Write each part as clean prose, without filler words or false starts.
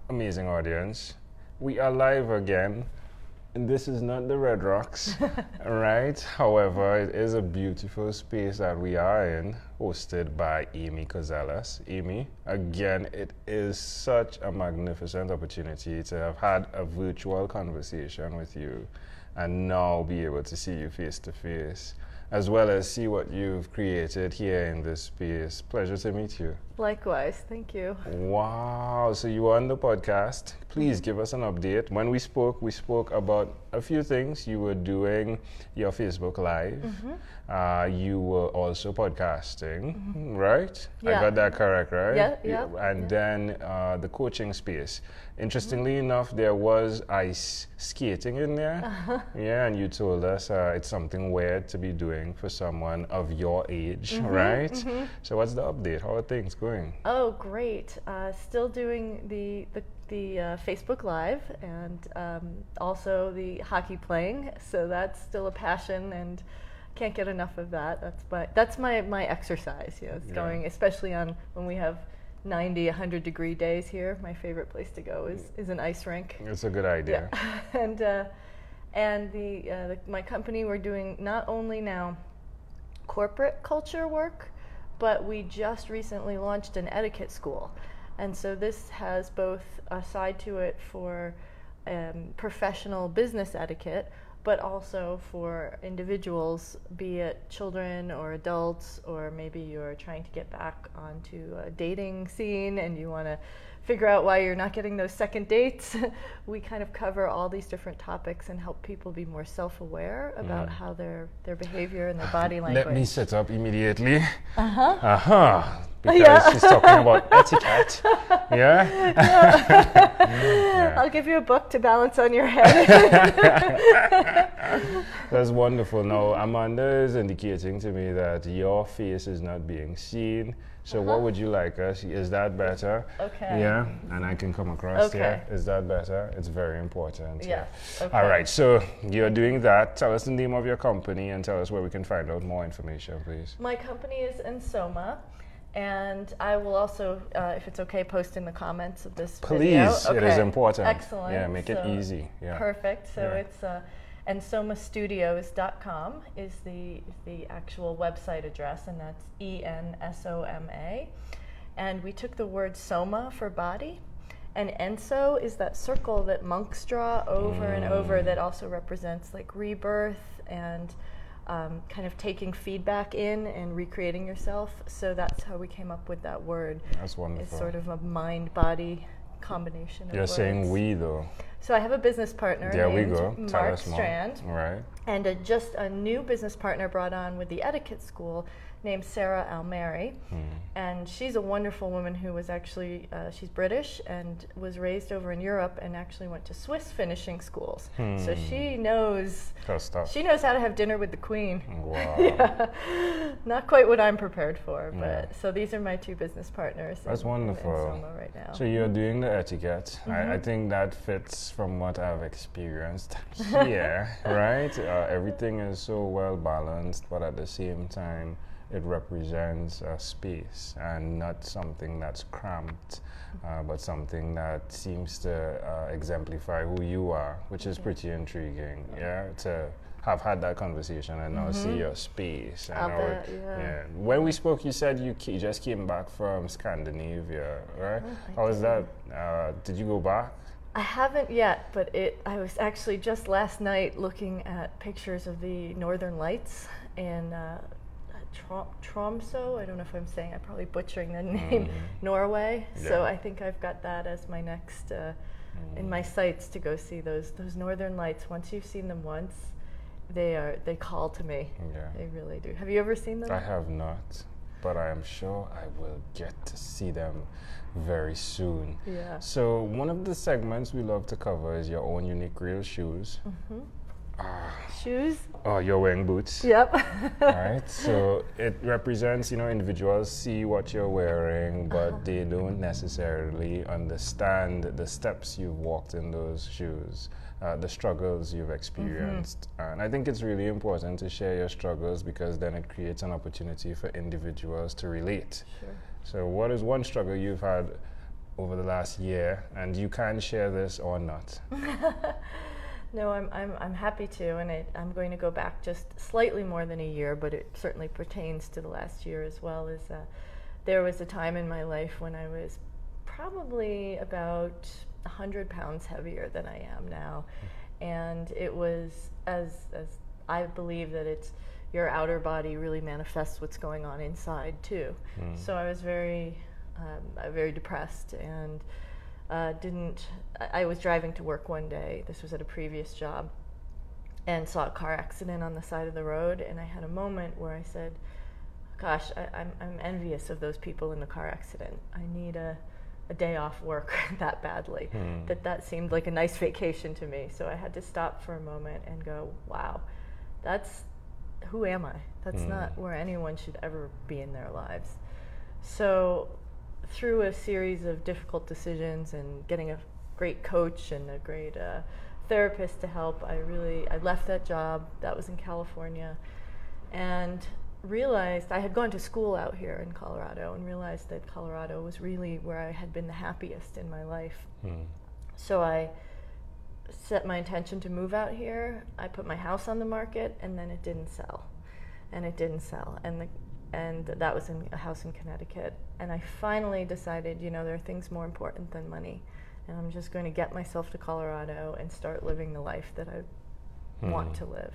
amazing audience. We are live again, and this is not the Red Rocks, right? However, it is a beautiful space that we are in, hosted by Amy Cozelas. Amy, again, it is such a magnificent opportunity to have had a virtual conversation with you and now be able to see you face to face, as well as see what you've created here in this space. Pleasure to meet you. Likewise, thank you. Wow, so you were on the podcast. Please give us an update. When we spoke about a few things. You were doing your Facebook Live. You were also podcasting, right? Yeah. I got that correct, right? Yeah. And then the coaching space. Interestingly enough, there was ice skating in there. Yeah, and you told us it's something weird to be doing for someone of your age, right? So what's the update? How are things going? Oh, great. Still doing the Facebook Live and also the hockey playing. So that's still a passion and can't get enough of that. That's my exercise. You know, it's going, especially on when we have 90, 100-degree days here. My favorite place to go is an ice rink. It's a good idea. Yeah. and my company, we're doing not only now corporate culture work, but we just recently launched an etiquette school. And so this has both a side to it for professional business etiquette, but also for individuals, be it children or adults, or maybe you're trying to get back onto a dating scene and you want to figure out why you're not getting those second dates. We kind of cover all these different topics and help people be more self-aware about how their behavior and their body language. Let me sit up immediately. Because she's talking about etiquette. Yeah? I'll give you a book to balance on your head. That's wonderful. Now, Amanda is indicating to me that your face is not being seen. So what would you like us? Is that better? Okay. Yeah, and I can come across. Okay. Yeah. Is that better? It's very important. Yeah. Okay. All right. So you're doing that. Tell us the name of your company and tell us where we can find out more information, please. My company is Ensoma. And I will also, if it's okay, post in the comments of this video. Please, Okay. it is important. Excellent. Yeah, make it easy. Yeah. Perfect. So it's ensomastudios.com is the actual website address, and that's ENSOMA. And we took the word soma for body, and enso is that circle that monks draw over and over that also represents like rebirth and kind of taking feedback in and recreating yourself. So that's how we came up with that word. That's wonderful. It's sort of a mind-body combination of You're words. saying we, though. So I have a business partner There we named go. Tell Mark us more. Strand, All right. and just a new business partner brought on with the etiquette school named Sarah Almeri. And she's a wonderful woman who was actually, she's British and was raised over in Europe and actually went to Swiss finishing schools. So she knows Good stuff. how to have dinner with the queen. Wow. Yeah. Not quite what I'm prepared for, but so these are my two business partners. That's wonderful. In Soma right now. So you're doing the etiquette. I think that fits from what I've experienced here, right? Everything is so well balanced, but at the same time, it represents a space and not something that's cramped, but something that seems to exemplify who you are, which is pretty intriguing. Yeah, to have had that conversation and now see your space. And when we spoke, you said you just came back from Scandinavia, right? How was that? Did you go back? I haven't yet, but I was actually just last night looking at pictures of the Northern Lights in Tromsø. I don't know if I'm probably butchering the name, Norway. Yeah. So I think I've got that as my next in my sights to go see those Northern Lights. Once you've seen them once, they call to me. Yeah. They really do. Have you ever seen them? I have not, but I am sure I will get to see them very soon. Yeah. So one of the segments we love to cover is your own unique real shoes. Shoes? Oh, you're wearing boots. Yep. All right. So it represents, individuals see what you're wearing, but they don't necessarily understand the steps you've walked in those shoes, the struggles you've experienced. And I think it's really important to share your struggles because then it creates an opportunity for individuals to relate. Sure. So what is one struggle you've had over the last year, and you can share this or not. No, I'm happy to, and I'm going to go back just slightly more than a year, but it certainly pertains to the last year as well. There was a time in my life when I was probably about 100 pounds heavier than I am now, and it was as I believe that it's your outer body really manifests what's going on inside too. So I was very depressed, and I was driving to work one day, this was at a previous job, and saw a car accident on the side of the road, and I had a moment where I said, gosh, I'm envious of those people in the car accident. I need a day off work that badly. That seemed like a nice vacation to me, so I had to stop for a moment and go, wow, who am I? That's not where anyone should ever be in their lives. So through a series of difficult decisions and getting a great coach and a great therapist to help, I left that job. That was in California, and realized I had gone to school out here in Colorado, and realized that Colorado was really where I had been the happiest in my life. So I set my intention to move out here. I put my house on the market, and then it didn't sell, and that was in a house in Connecticut. And I finally decided, there are things more important than money, and I'm just going to get myself to Colorado and start living the life that I want to live.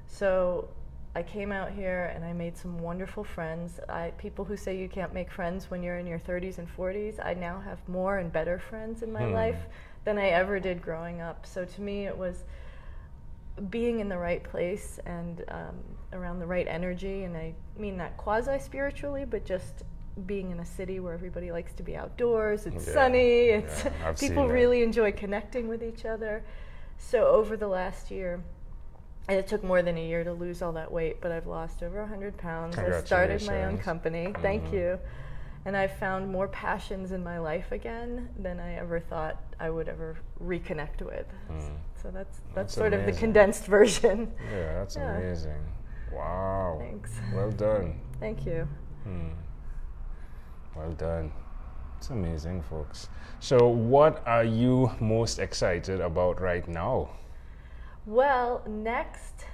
So I came out here and I made some wonderful friends. People who say you can't make friends when you're in your 30s and 40s, I now have more and better friends in my life than I ever did growing up. So to me, it was being in the right place and around the right energy, and I mean that quasi-spiritually, but just being in a city where everybody likes to be outdoors, it's sunny, people really enjoy connecting with each other. So over the last year, and it took more than a year to lose all that weight, but I've lost over 100 pounds. I started my own company. Thank you. And I've found more passions in my life again than I ever thought I would ever reconnect with. So that's sort of the condensed version. Yeah, that's amazing. Wow. Thanks. Well done. Thank you. Well done. It's amazing, folks. So what are you most excited about right now? Well, next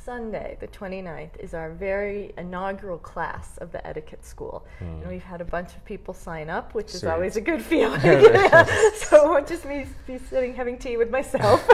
Sunday, the 29th, is our very inaugural class of the Etiquette School. And we've had a bunch of people sign up, which is always a good feeling. So it won't just be sitting having tea with myself.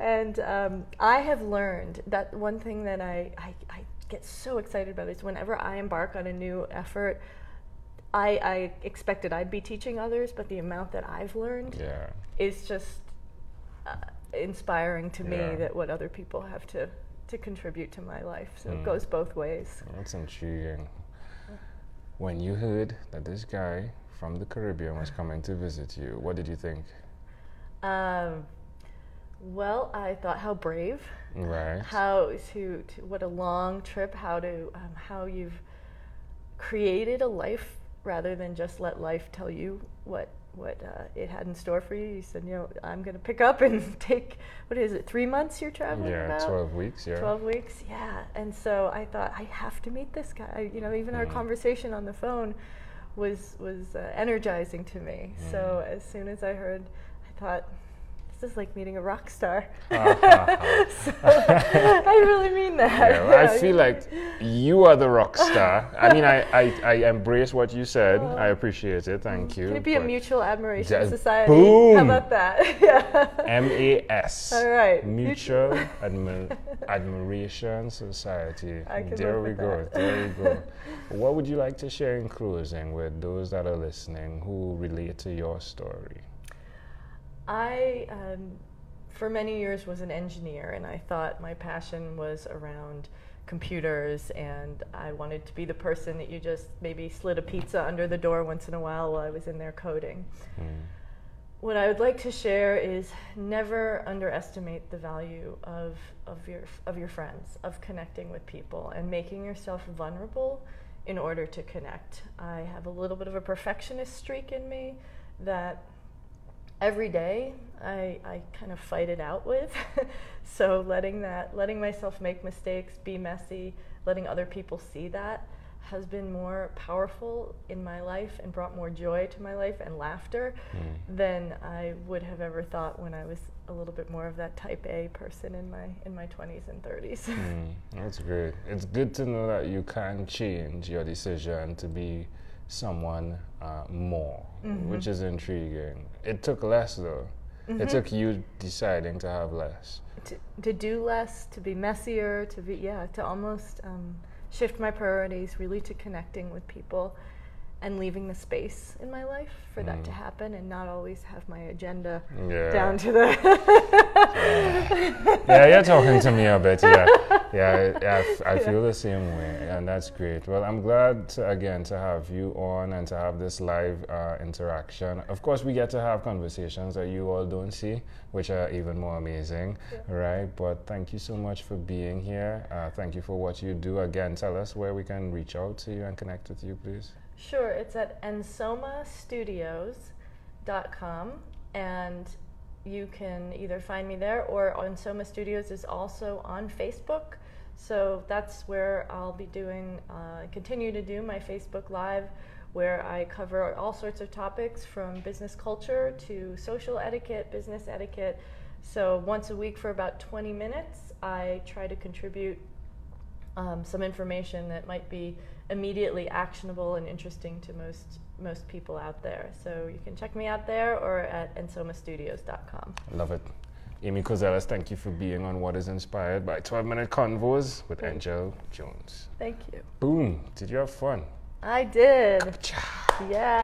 and I have learned that one thing that I get so excited about is whenever I embark on a new effort, I expected I'd be teaching others, but the amount that I've learned is just inspiring to me, that what other people have to contribute to my life. So it goes both ways. That's intriguing. When you heard that this guy from the Caribbean was coming to visit you, what did you think? Well, I thought how brave. Right. What a long trip, how you've created a life rather than just let life tell you what it had in store for you. You said, I'm going to pick up and take, 3 months you're traveling about? 12 weeks, 12 weeks, And so I thought, I have to meet this guy. Even our conversation on the phone was energizing to me. So as soon as I heard, I thought, this is like meeting a rock star. So, I really mean that. I feel like you are the rock star. I mean, I embrace what you said. I appreciate it. Thank you. Can it be a mutual admiration society? Boom. How about that? MAS. All right. Mutual Admiration Society. There we go. What would you like to share in closing with those that are listening who relate to your story? I, for many years, was an engineer, and I thought my passion was around computers, and I wanted to be the person that you just maybe slid a pizza under the door once in a while I was in there coding. What I would like to share is never underestimate the value of your friends, of connecting with people, and making yourself vulnerable in order to connect. I have a little bit of a perfectionist streak in me that every day I kind of fight it out with. So letting myself make mistakes, be messy, letting other people see that has been more powerful in my life and brought more joy to my life and laughter than I would have ever thought when I was a little bit more of that type A person in my 20s and 30s. That's great. It's good to know that you can change your decision to be someone more, which is intriguing. It took less though. It took you deciding to have less. To do less, to be messier, to almost shift my priorities really to connecting with people and leaving the space in my life for that to happen, and not always have my agenda down to the yeah, you're talking to me a bit. I feel the same way, and that's great. Well, I'm glad again to have you on and to have this live interaction. Of course, we get to have conversations that you all don't see, which are even more amazing, right? But thank you so much for being here. Thank you for what you do. Again, tell us where we can reach out to you and connect with you, please. Sure, it's at ensomastudios.com, and you can either find me there, or Ensoma Studios is also on Facebook. So that's where I'll be doing, continue to do my Facebook Live, where I cover all sorts of topics from business culture to social etiquette, business etiquette. So once a week for about 20 minutes, I try to contribute some information that might be immediately actionable and interesting to most people out there. So you can check me out there or at ensomastudios.com. Love it. Amy Kozeles, thank you for being on What is Inspired by 12-Minute Convos with Angel Jones. Thank you. Boom. Did you have fun? I did. Yeah.